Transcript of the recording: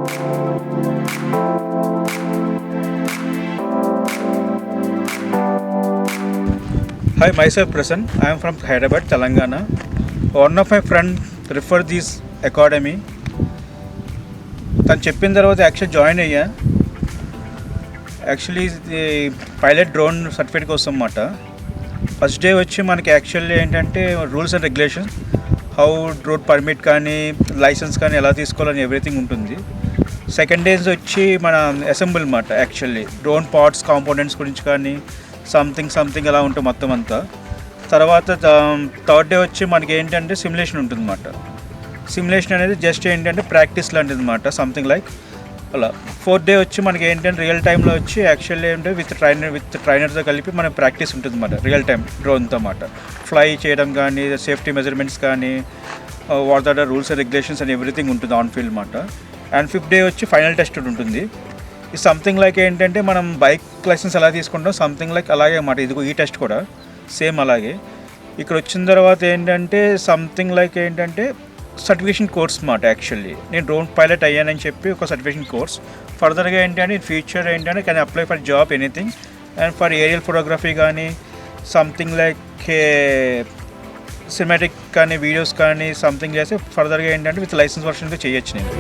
Hi, myself Prasanna. I am from Hyderabad, Telangana. One of my friend referred this academy. తను చెప్పిన తర్వాత actual join అయ్యా. Actually pilot drone certificate కోసం అన్నమాట. First day వచ్చి మనకి యాక్చువల్లీ ఏంటంటే rules and regulations, how drone permit కానీ లైసెన్స్ కానీ ఎలా తీసుకోవాలని ఎవ్రీథింగ్ ఉంటుంది. సెకండ్ డేస్ వచ్చి మన అసెంబుల్ అన్నమాట. యాక్చువల్లీ డ్రోన్ పార్ట్స్ కాంపోనెంట్స్ గురించి కానీ సంథింగ్ అలా ఉంటుంది మొత్తం అంతా. తర్వాత థర్డ్ డే వచ్చి మనకి ఏంటంటే సిమ్యులేషన్ ఉంటుంది అన్నమాట. సిమ్యులేషన్ అనేది జస్ట్ ఏంటంటే ప్రాక్టీస్ లాంటిది అన్నమాట, సంథింగ్ లైక్ అలా. ఫోర్త్ డే వచ్చి మనకి ఏంటంటే రియల్ టైంలో వచ్చి యాక్చువల్లీ ఏంటంటే విత్ ట్రైనర్తో కలిపి మనకి ప్రాక్టీస్ ఉంటుంది అన్నమాట, రియల్ టైం డ్రోన్తో అన్నమాట. ఫ్లై చేయడం కానీ, సేఫ్టీ మెజర్మెంట్స్ కానీ, what are the rules and regulations and everything ఉంటుంది ఆన్ ఫీల్డ్ అన్నమాట. అండ్ ఫిఫ్త్ డే వచ్చి ఫైనల్ టెస్ట్ ఉంటుంది. ఇది సంథింగ్ లైక్ ఏంటంటే మనం బైక్ లైసెన్స్ ఎలా తీసుకుంటాం సంథింగ్ లైక్ అలాగే అన్నమాట. ఇది ఈ టెస్ట్ కూడా సేమ్ అలాగే. ఇక్కడ వచ్చిన తర్వాత ఏంటంటే సంథింగ్ లైక్ ఏంటంటే సర్టిఫికేషన్ కోర్స్ అన్నమాట. యాక్చువల్లీ నేను డ్రోన్ పైలట్ అయ్యానని చెప్పి ఒక సర్టిఫికేషన్ కోర్స్. ఫర్దర్గా ఏంటంటే ఇన్ ఫ్యూచర్ ఏంటంటే can apply for job anything and for aerial photography కానీ, సంథింగ్ లైక్ సినిమాటిక్ కానీ, వీడియోస్ కానీ సంథింగ్ చేసి ఫర్దర్గా ఏంటంటే విత్ లైసెన్స్ వర్షన్గా చేయొచ్చు నేను.